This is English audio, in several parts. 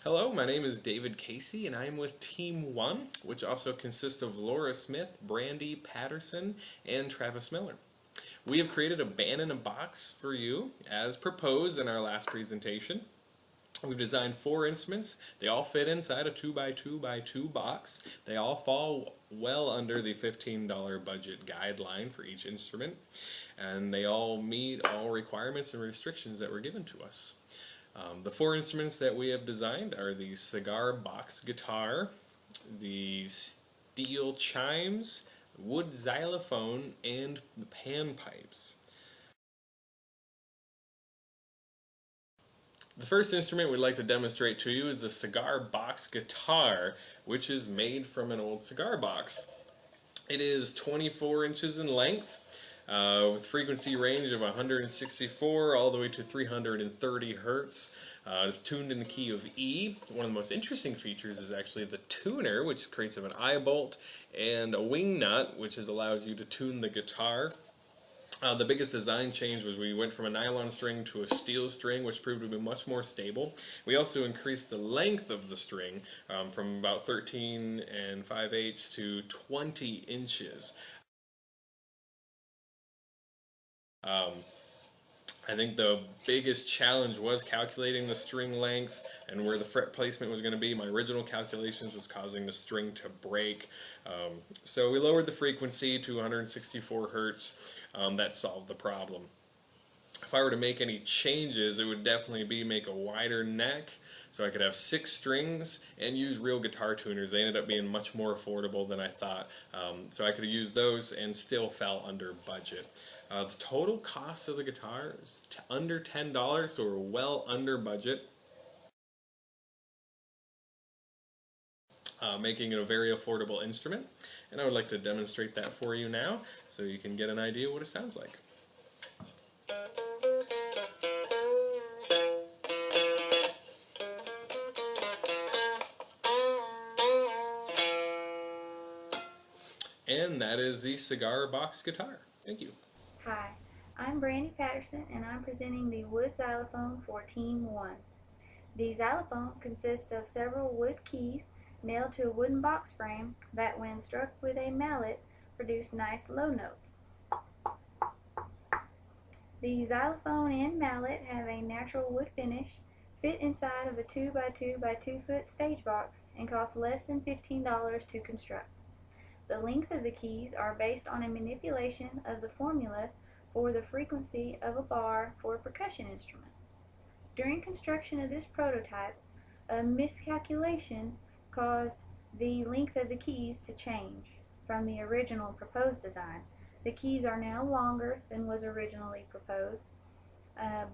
Hello, my name is David Casey, and I am with Team One, which also consists of Laura Smith, Brandy Patterson, and Travis Miller. We have created a band in a box for you, as proposed in our last presentation. We've designed four instruments. They all fit inside a 2x2x2 box. They all fall well under the $15 budget guideline for each instrument, and they all meet all requirements and restrictions that were given to us. The four instruments that we have designed are the cigar box guitar, the steel chimes, wood xylophone, and the panpipes. The first instrument we'd like to demonstrate to you is the cigar box guitar, which is made from an old cigar box. It is 24 inches in length, with frequency range of 164 all the way to 330 hertz. It's tuned in the key of E. One of the most interesting features is actually the tuner, which creates of an eye bolt, and a wing nut, which allows you to tune the guitar. The biggest design change was we went from a nylon string to a steel string, which proved to be much more stable. We also increased the length of the string from about 13 and 5/8 to 20 inches. Um, I think the biggest challenge was calculating the string length and where the fret placement was going to be. My original calculations was causing the string to break. So we lowered the frequency to 164 hertz. That solved the problem. If I were to make any changes, it would definitely be make a wider neck so I could have 6 strings and use real guitar tuners. They ended up being much more affordable than I thought, so I could have used those and still fell under budget. The total cost of the guitar is under $10, so we're well under budget, making it a very affordable instrument. And I would like to demonstrate that for you now so you can get an idea what it sounds like. And that is the cigar box guitar. Thank you. Hi, I'm Brandy Patterson and I'm presenting the wood xylophone for Team 1. The xylophone consists of several wood keys nailed to a wooden box frame that, when struck with a mallet, produce nice low notes. The xylophone and mallet have a natural wood finish, fit inside of a 2x2x2 foot stage box, and cost less than $15 to construct. The length of the keys are based on a manipulation of the formula for the frequency of a bar for a percussion instrument. During construction of this prototype, a miscalculation caused the length of the keys to change from the original proposed design. The keys are now longer than was originally proposed,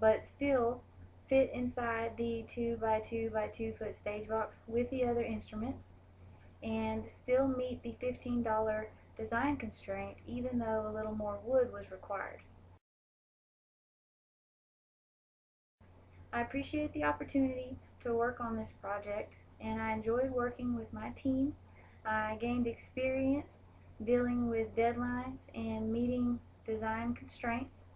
but still fit inside the 2x2x2 foot stage box with the other instruments, and still meet the $15 design constraint, even though a little more wood was required. I appreciate the opportunity to work on this project, and I enjoyed working with my team. I gained experience dealing with deadlines and meeting design constraints,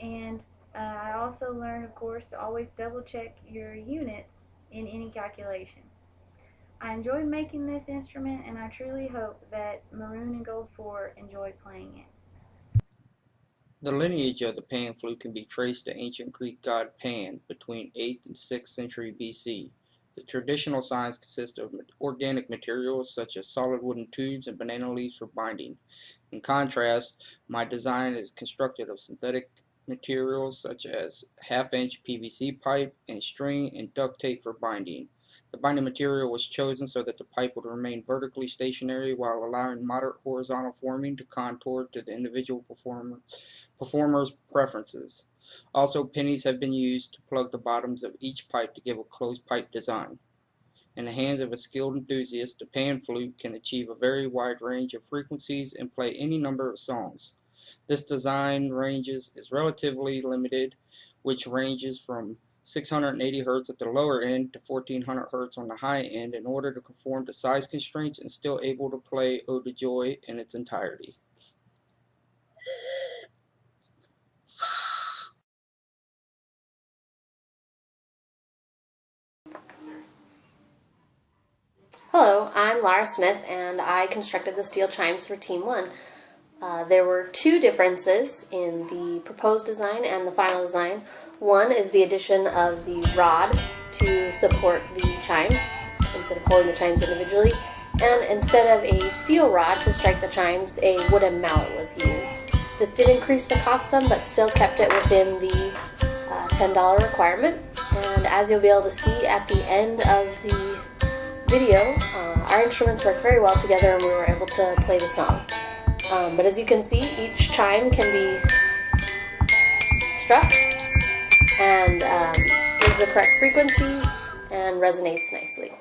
and I also learned, of course, to always double check your units in any calculation. I enjoyed making this instrument, and I truly hope that Maroon and Gold 4 enjoy playing it. The lineage of the Pan flute can be traced to ancient Greek god Pan between 8th and 6th century BC. The traditional signs consist of organic materials such as solid wooden tubes and banana leaves for binding. In contrast, my design is constructed of synthetic materials such as half-inch PVC pipe and string and duct tape for binding. The binding material was chosen so that the pipe would remain vertically stationary while allowing moderate horizontal forming to contour to the individual performer's preferences. Also, pennies have been used to plug the bottoms of each pipe to give a closed pipe design. In the hands of a skilled enthusiast, the pan flute can achieve a very wide range of frequencies and play any number of songs. This design ranges is relatively limited, which ranges from 680 Hz at the lower end to 1400 Hz on the high end in order to conform to size constraints and still able to play Ode to Joy in its entirety. Hello, I'm Lara Smith, and I constructed the steel chimes for Team 1. There were two differences in the proposed design and the final design. One is the addition of the rod to support the chimes, instead of holding the chimes individually. And instead of a steel rod to strike the chimes, a wooden mallet was used. This did increase the cost some, but still kept it within the $10 requirement. And as you'll be able to see at the end of the video, our instruments work very well together and we were able to play the song. But as you can see, each chime can be struck and gives the correct frequency and resonates nicely.